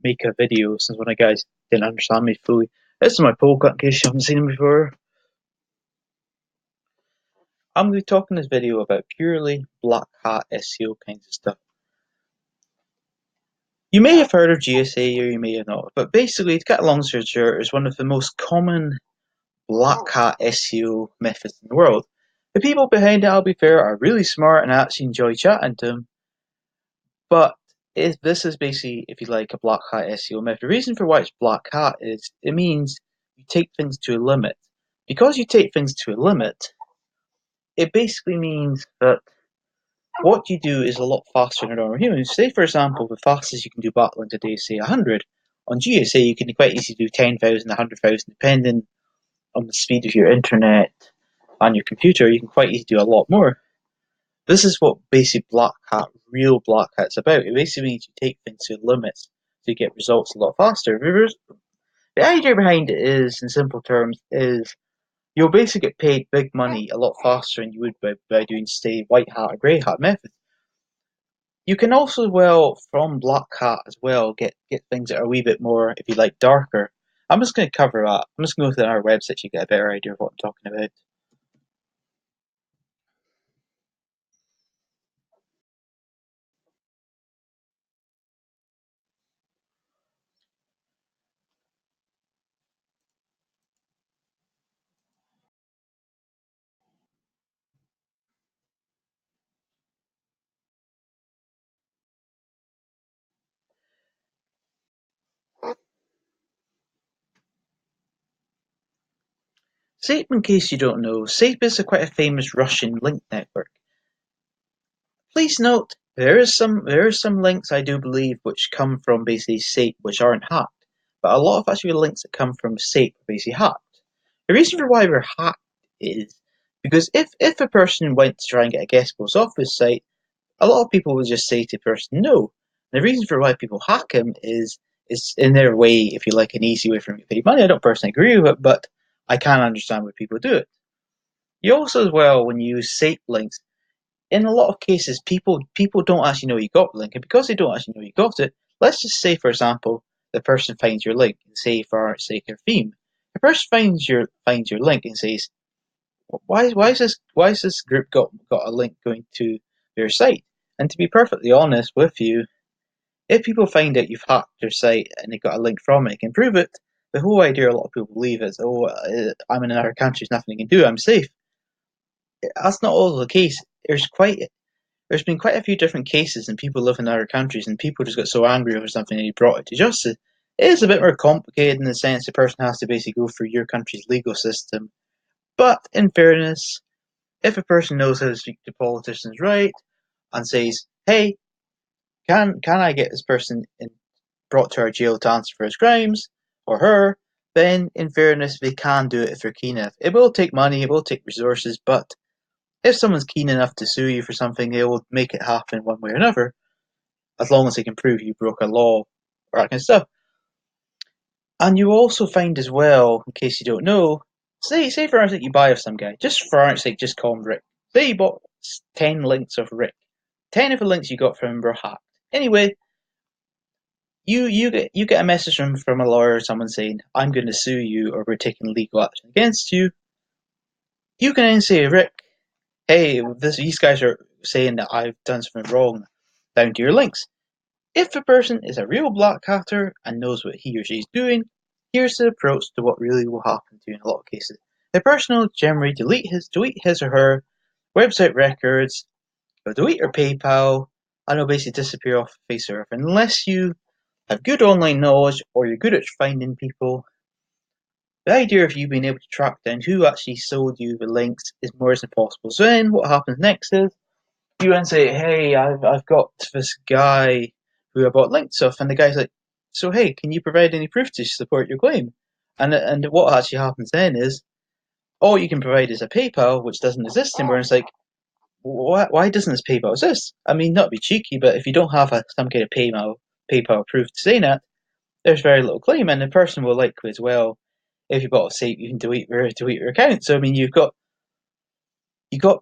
make a video since one of the guys didn't understand me fully. This is my polecat in case you haven't seen him before. I'm going to be talking in this video about purely black hat SEO kinds of stuff. You may have heard of GSA or you may have not, but basically, to cut a long story short, it's one of the most common black hat SEO methods in the world. The people behind it, I'll be fair, are really smart and I actually enjoy chatting to them. But this is basically, if you like, a black hat SEO method. The reason for why it's black hat is it means you take things to a limit. Because you take things to a limit, it basically means that what you do is a lot faster than a normal human. Say, for example, the fastest you can do backlink today is, say, 100. On GSA, you can quite easily do 10,000, 100,000, depending on the speed of your internet and your computer. You can quite easily do a lot more. This is what basic black hat, real black hat's about. It basically means you take things to limits so you get results a lot faster. The idea behind it is, in simple terms, is you'll basically get paid big money a lot faster than you would by doing, say, white hat or grey hat methods. You can also, well, from black hat as well, get things that are a wee bit more, if you like, darker. I'm just going to cover that. I'm just going to go to our website so you get a better idea of what I'm talking about. SAPE, in case you don't know, SAPE is quite a famous Russian link network. Please note, there are some links I do believe which come from basically SAPE which aren't hacked, but a lot of actually links that come from SAPE are basically hacked. The reason for why they're hacked is because if a person went to try and get a guest post off this site, a lot of people would just say to the person no. And the reason for why people hack him is in their way, if you like, an easy way for them to pay money. I don't personally agree with it, but I can understand why people do it. You also, as well, when you use SAPE links, in a lot of cases, people don't actually know you got the link, and because they don't actually know you got it, let's just say, for example, the person finds your link, and say, for our sake, your theme. The person finds your link and says, why is this group got a link going to their site? And to be perfectly honest with you, if people find out you've hacked their site and they got a link from it, and can prove it. The whole idea a lot of people believe is, oh, I'm in another country, there's nothing I can do, I'm safe. That's not always the case. There's been quite a few different cases, and people live in other countries, and people just got so angry over something and he brought it to justice. It is a bit more complicated in the sense the person has to basically go through your country's legal system. But in fairness, if a person knows how to speak to politicians right and says, "Hey, can I get this person brought to our jail to answer for his crimes or her?" then in fairness they can do it if they're keen enough. It will take money, it will take resources, but if someone's keen enough to sue you for something, they will make it happen one way or another, as long as they can prove you broke a law or that kind of stuff. And you also find as well, in case you don't know, say for instance you buy off some guy, just for argument's sake, just call him Rick. Say you bought 10 links of Rick. 10 of the links you got from him were hacked. Anyway, you get a message from a lawyer or someone saying, I'm going to sue you or we're taking legal action against you. You can then say, Rick, hey, these guys are saying that I've done something wrong down to your links. If a person is a real black hatter and knows what he or she is doing, here's the approach to what really will happen to you in a lot of cases. The person will generally delete his or her website records, or delete your PayPal, and it'll basically disappear off the face of the earth. Unless you have good online knowledge or you're good at finding people, the idea of you being able to track down who actually sold you the links is more than possible. So then what happens next is you then say, hey, I've got this guy who I bought links off, and the guy's like, so hey, can you provide any proof to support your claim? And what actually happens then is all you can provide is a PayPal, which doesn't exist anymore. And it's like, why doesn't this PayPal exist? I mean, not to be cheeky, but if you don't have some kind of PayPal proof to say that, there's very little claim, and the person will likely as well. If you bought a site, you can delete your account. So I mean, you got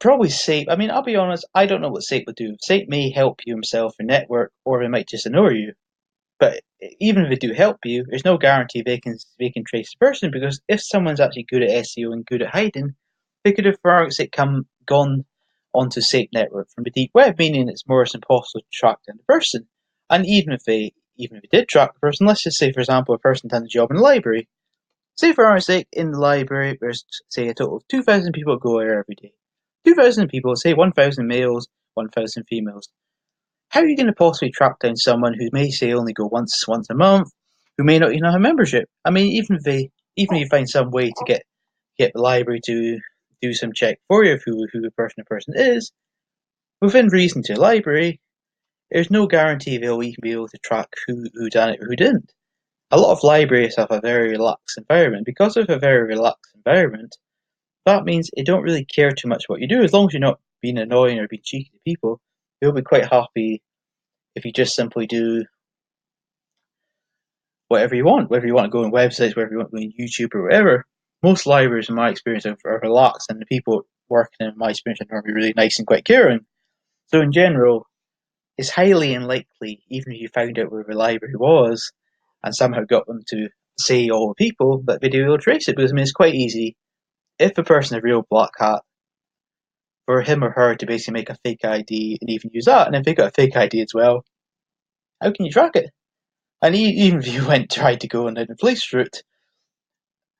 probably SAPE. I mean, I'll be honest, I don't know what SAPE would do. SAPE may help you himself or network, or they might just ignore you. But even if they do help you, there's no guarantee they can trace the person, because if someone's actually good at SEO and good at hiding, they could have, for example, gone onto Safe Network from the deep web, meaning it's more or less impossible to track down the person. And even if they did track the person, let's just say, for example, a person done a job in the library. Say, for our sake, in the library, there's, say, a total of 2,000 people go there every day. 2,000 people, say 1,000 males, 1,000 females. How are you going to possibly track down someone who may, say, only go once a month, who may not even have a membership? I mean, even if you find some way to get the library to do some check for you of who the person is, within reason to the library, there's no guarantee they'll even be able to track who done it or who didn't. A lot of libraries have a very relaxed environment. Because of a very relaxed environment, that means they don't really care too much what you do. As long as you're not being annoying or being cheeky to people, they'll be quite happy if you just simply do whatever you want, whether you want to go on websites, whether you want to go on YouTube or whatever. Most libraries, in my experience, are relaxed, and the people working, in my experience, are normally really nice and quite caring. So in general, it's highly unlikely, even if you found out where the library was and somehow got them to say all the people, that they'd be able to trace it. Because I mean, it's quite easy. If a person is a real black hat, for him or her to basically make a fake ID and even use that, and if they got a fake ID as well, how can you track it? And even if you tried to go on the police route,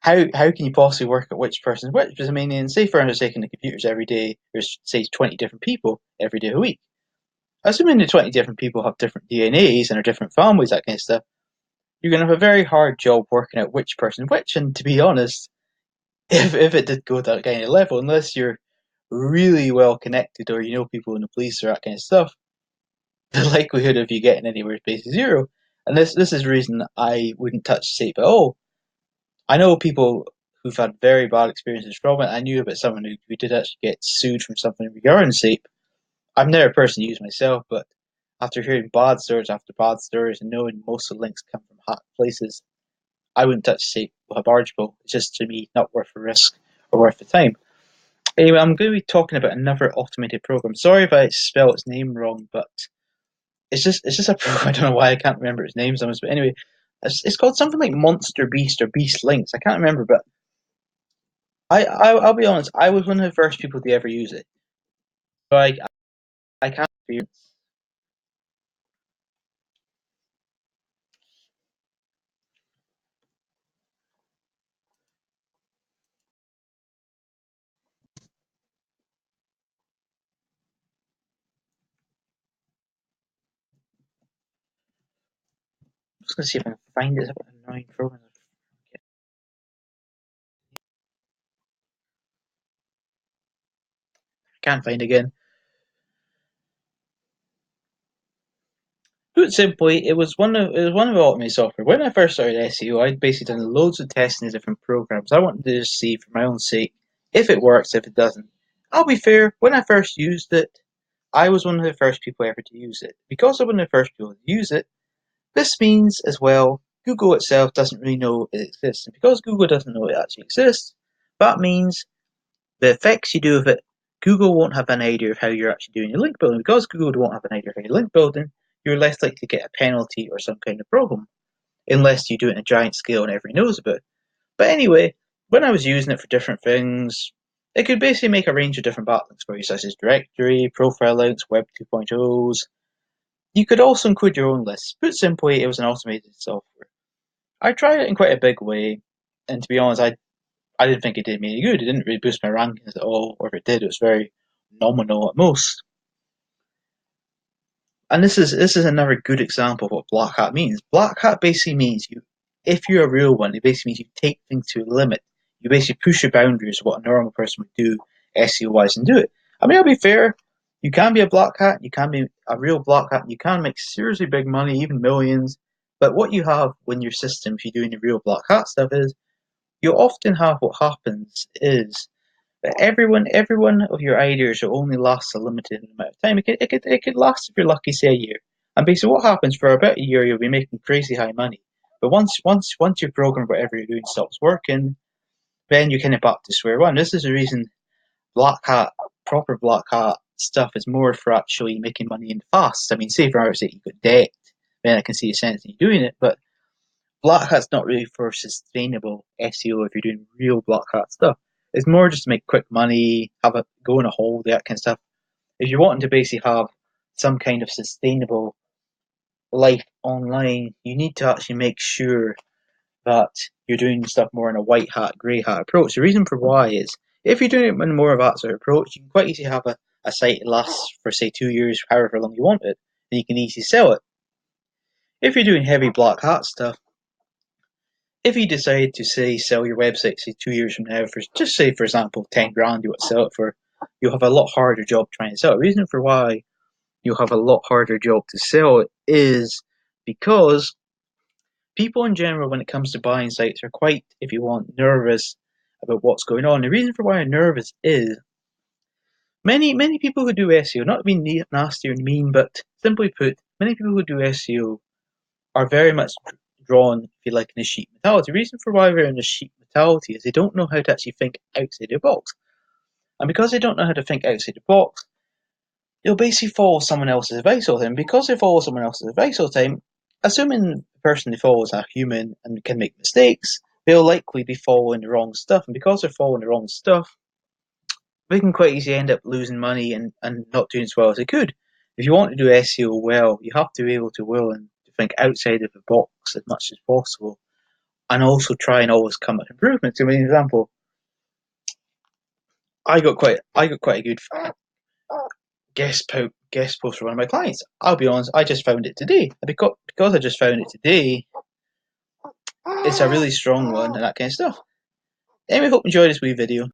how can you possibly work out which person's which? Because I mean, say for instance, taking the computers every day, there's say 20 different people every day of the week. Assuming the 20 different people have different DNAs and are different families, that kind of stuff, you're going to have a very hard job working out which person's which. And to be honest, if it did go to that kind of level, unless you're really well connected or you know people in the police or that kind of stuff, the likelihood of you getting anywhere is basically zero. And this is the reason I wouldn't touch SAPE at all. I know people who've had very bad experiences from it. I knew about someone who did actually get sued from something regarding SAPE. I've never personally used myself, but after hearing bad stories after bad stories and knowing most of the links come from hacked places, I wouldn't touch SAPE with a barge pole. It's just, to me, not worth the risk or worth the time. Anyway, I'm going to be talking about another automated program. Sorry if I spell its name wrong, but it's just a program. I don't know why I can't remember its name sometimes. But anyway, it's called something like Monster Beast or Beast Links. I can't remember, but I'll be honest. I was one of the first people to ever use it. So I can't experience. I'm just gonna see if I can find it. It's an annoying program. I can't find it again. Put simply, it was one of the automated software. When I first started SEO, I'd basically done loads of testing of different programs. I wanted to just see for my own sake if it works, if it doesn't. I'll be fair. When I first used it, I was one of the first people ever to use it. Because I'm one of the first people to use it, this means as well Google itself doesn't really know it exists. And because Google doesn't know it actually exists, that means the effects you do with it, Google won't have an idea of how you're actually doing your link building. Because Google won't have an idea of how you're link building, you're less likely to get a penalty or some kind of problem, unless you do it in a giant scale and everyone knows about it. But anyway, when I was using it for different things, it could basically make a range of different backlinks for you, such as directory, profile links, Web 2.0s. You could also include your own lists. Put simply, it was an automated software. I tried it in quite a big way, and to be honest, I didn't think it did me any good. It didn't really boost my rankings at all, or if it did, it was very nominal at most. And this is another good example of what black hat means. Black hat basically means if you're a real one, it basically means you take things to a limit. You basically push the boundaries of what a normal person would do SEO wise and do it. I mean, I'll be fair. You can be a black hat, you can be a real black hat, you can make seriously big money, even millions. But what you have when your system, if you're doing the real black hat stuff, is you often have what happens is but every one of your ideas will only last a limited amount of time. It could last, if you're lucky, say a year. And basically, what happens for about a year, you'll be making crazy high money. But once your program, whatever you're doing, stops working, then you're kind of back to square one. This is the reason black hat, proper black hat stuff is more for actually making money in fast. I mean, say for example, you've got debt, then I can see a sense in you doing it. But Black Hat's not really for sustainable SEO if you're doing real Black Hat stuff. It's more just to make quick money, have a go on a holiday, that kind of stuff. If you're wanting to basically have some kind of sustainable life online, you need to actually make sure that you're doing stuff more in a white hat, grey hat approach. The reason for why is if you're doing it in more of that sort of approach, you can quite easily have a site last for say 2 years, however long you want it, and you can easily sell it. If you're doing heavy black hat stuff, if you decide to say sell your website say 2 years from now for just say for example 10 grand you want to sell it for, you'll have a lot harder job trying to sell it. The reason for why you'll have a lot harder job to sell it is because people in general, when it comes to buying sites, are quite, if you want, nervous about what's going on. The reason for why I'm nervous is many people who do SEO, not being nasty or mean, but simply put, many people who do SEO are very much drawn, if you like, in a sheep mentality. The reason for why they're in a sheep mentality is they don't know how to actually think outside the box. And because they don't know how to think outside the box, they'll basically follow someone else's advice all the time. Because they follow someone else's advice all the time, assuming the person they follow is a human and can make mistakes, they'll likely be following the wrong stuff. And because they're following the wrong stuff, they can quite easily end up losing money and not doing as well as they could. If you want to do SEO well, you have to be able to willing to think outside of the box as much as possible, and also try and always come up with improvements. I mean, example, I got quite a good guest post for one of my clients. I'll be honest, I just found it today. Because I just found it today, it's a really strong one and that kind of stuff. Anyway, hope you enjoyed this wee video.